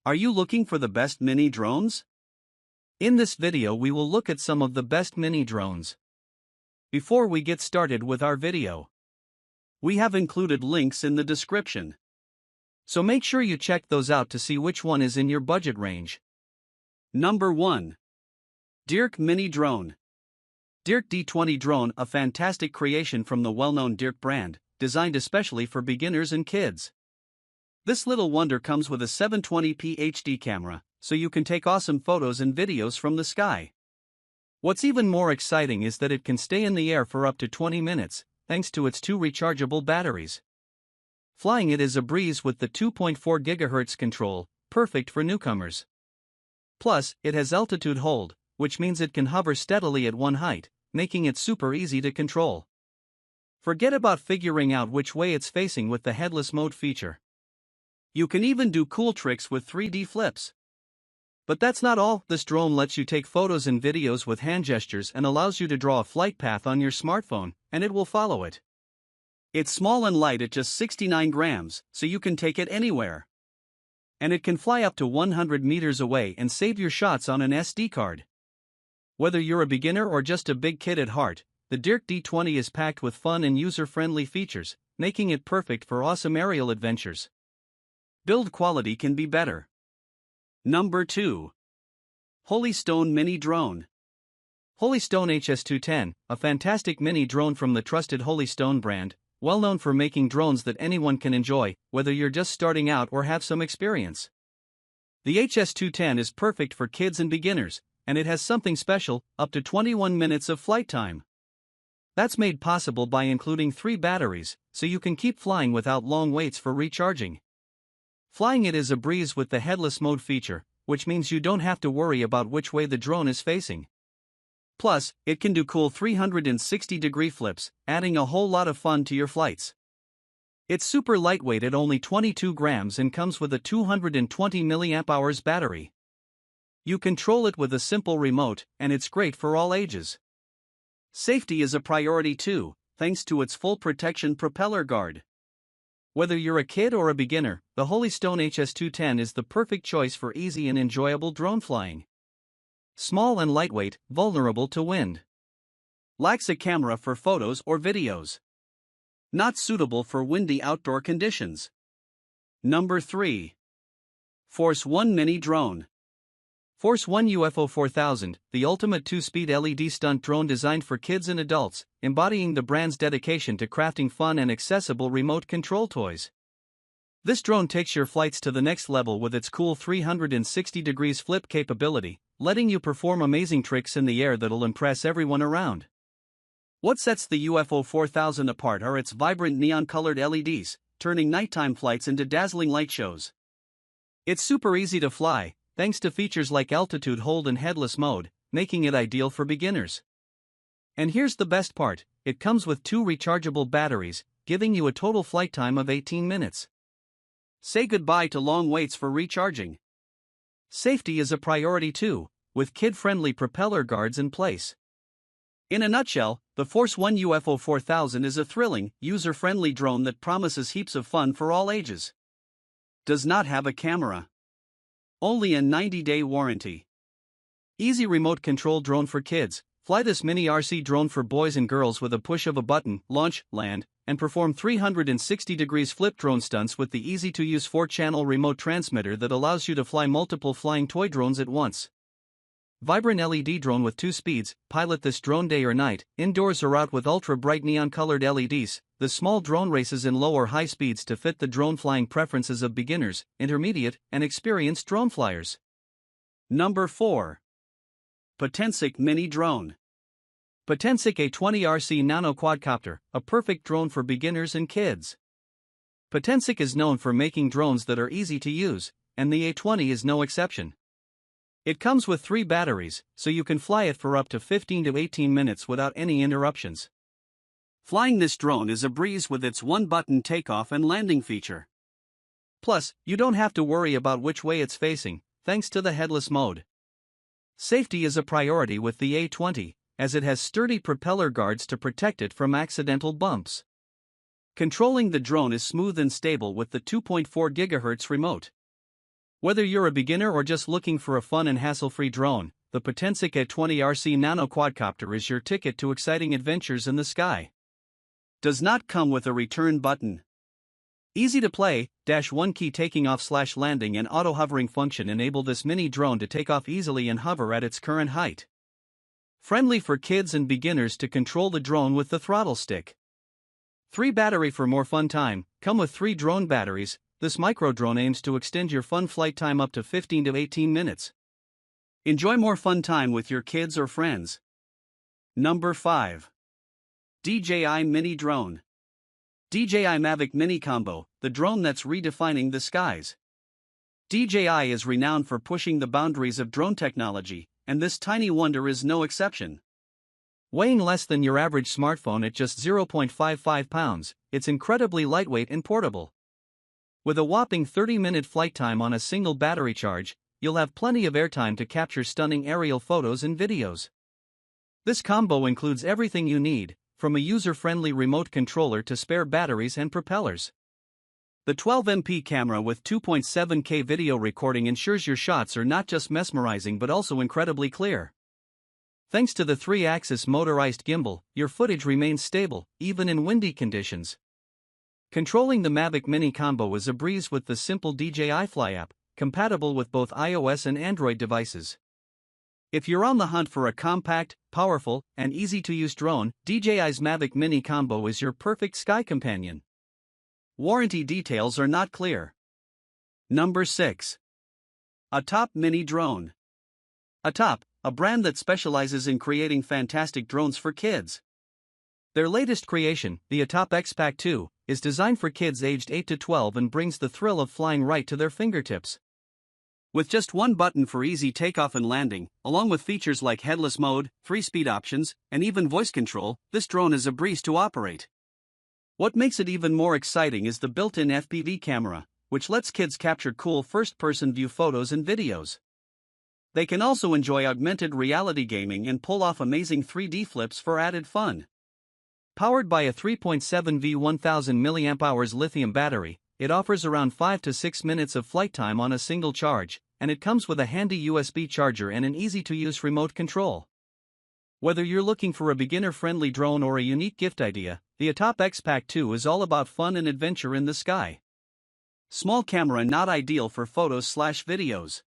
Are you looking for the best mini drones? In this video we will look at some of the best mini drones. Before we get started with our video, we have included links in the description. So make sure you check those out to see which one is in your budget range. Number 1. DEERC Mini Drone. DEERC D20 Drone, a fantastic creation from the well-known DEERC brand, designed especially for beginners and kids. This little wonder comes with a 720p HD camera, so you can take awesome photos and videos from the sky. What's even more exciting is that it can stay in the air for up to 20 minutes, thanks to its 2 rechargeable batteries. Flying it is a breeze with the 2.4 GHz control, perfect for newcomers. Plus, it has altitude hold, which means it can hover steadily at one height, making it super easy to control. Forget about figuring out which way it's facing with the headless mode feature. You can even do cool tricks with 3D flips. But that's not all. This drone lets you take photos and videos with hand gestures and allows you to draw a flight path on your smartphone, and it will follow it. It's small and light at just 69 grams, so you can take it anywhere. And it can fly up to 100 meters away and save your shots on an SD card. Whether you're a beginner or just a big kid at heart, the DEERC D20 is packed with fun and user-friendly features, making it perfect for awesome aerial adventures. Build quality can be better. Number 2. Holystone Mini Drone. Holystone HS210, a fantastic mini drone from the trusted Holystone brand, well known for making drones that anyone can enjoy, whether you're just starting out or have some experience. The HS210 is perfect for kids and beginners, and it has something special, up to 21 minutes of flight time. That's made possible by including 3 batteries, so you can keep flying without long waits for recharging. Flying it is a breeze with the headless mode feature, which means you don't have to worry about which way the drone is facing. Plus, it can do cool 360-degree flips, adding a whole lot of fun to your flights. It's super lightweight at only 22 grams and comes with a 220 mAh battery. You control it with a simple remote, and it's great for all ages. Safety is a priority too, thanks to its full protection propeller guard. Whether you're a kid or a beginner, the Holystone HS210 is the perfect choice for easy and enjoyable drone flying. Small and lightweight, vulnerable to wind. Lacks a camera for photos or videos. Not suitable for windy outdoor conditions. Number 3. Force One Mini Drone. Force One UFO 4000, the ultimate 2-speed LED stunt drone designed for kids and adults, embodying the brand's dedication to crafting fun and accessible remote control toys. This drone takes your flights to the next level with its cool 360 degrees flip capability, letting you perform amazing tricks in the air that'll impress everyone around. What sets the UFO 4000 apart are its vibrant neon-colored LEDs, turning nighttime flights into dazzling light shows. It's super easy to fly, thanks to features like altitude hold and headless mode, making it ideal for beginners. And here's the best part, it comes with 2 rechargeable batteries, giving you a total flight time of 18 minutes. Say goodbye to long waits for recharging. Safety is a priority too, with kid-friendly propeller guards in place. In a nutshell, the Force One UFO 4000 is a thrilling, user-friendly drone that promises heaps of fun for all ages. Does not have a camera. Only a 90-day warranty. Easy remote control drone for kids. Fly this mini RC drone for boys and girls with a push of a button, launch, land, and perform 360 degrees flip drone stunts with the easy-to-use 4-channel remote transmitter that allows you to fly multiple flying toy drones at once. Vibrant LED drone with 2 speeds, pilot this drone day or night, indoors or out with ultra-bright neon-colored LEDs. The small drone races in low or high speeds to fit the drone flying preferences of beginners, intermediate, and experienced drone flyers. Number 4. Potensic Mini Drone. Potensic A20RC Nano Quadcopter, a perfect drone for beginners and kids. Potensic is known for making drones that are easy to use, and the A20 is no exception. It comes with 3 batteries, so you can fly it for up to 15 to 18 minutes without any interruptions. Flying this drone is a breeze with its 1-button takeoff and landing feature. Plus, you don't have to worry about which way it's facing, thanks to the headless mode. Safety is a priority with the A20, as it has sturdy propeller guards to protect it from accidental bumps. Controlling the drone is smooth and stable with the 2.4 GHz remote. Whether you're a beginner or just looking for a fun and hassle-free drone, the Potensic A20RC Nano Quadcopter is your ticket to exciting adventures in the sky. Does not come with a return button. Easy to play, -1 key taking off/landing and auto hovering function enable this mini drone to take off easily and hover at its current height. Friendly for kids and beginners to control the drone with the throttle stick. 3 battery for more fun time. Come with 3 drone batteries. This micro drone aims to extend your fun flight time up to 15 to 18 minutes. Enjoy more fun time with your kids or friends. Number 5. DJI Mini Drone. DJI Mavic Mini Combo, the drone that's redefining the skies. DJI is renowned for pushing the boundaries of drone technology, and this tiny wonder is no exception. Weighing less than your average smartphone at just 0.55 pounds, it's incredibly lightweight and portable. With a whopping 30-minute flight time on a single battery charge, you'll have plenty of airtime to capture stunning aerial photos and videos. This combo includes everything you need, from a user-friendly remote controller to spare batteries and propellers. The 12MP camera with 2.7K video recording ensures your shots are not just mesmerizing but also incredibly clear. Thanks to the 3-axis motorized gimbal, your footage remains stable, even in windy conditions. Controlling the Mavic Mini Combo is a breeze with the simple DJI Fly app, compatible with both iOS and Android devices. If you're on the hunt for a compact, powerful, and easy-to-use drone, DJI's Mavic Mini Combo is your perfect sky companion. Warranty details are not clear. Number 6. Atop Mini Drone. Atop, a brand that specializes in creating fantastic drones for kids. Their latest creation, the Atop X-Pac 2, is designed for kids aged 8 to 12 and brings the thrill of flying right to their fingertips. With just one button for easy takeoff and landing, along with features like headless mode, 3-speed options, and even voice control, this drone is a breeze to operate. What makes it even more exciting is the built-in FPV camera, which lets kids capture cool first-person view photos and videos. They can also enjoy augmented reality gaming and pull off amazing 3D flips for added fun. Powered by a 3.7V 1000 mAh lithium battery, it offers around 5 to 6 minutes of flight time on a single charge, and it comes with a handy USB charger and an easy-to-use remote control. Whether you're looking for a beginner-friendly drone or a unique gift idea, the Atop X-Pac 2 is all about fun and adventure in the sky. Small camera not ideal for photos/videos.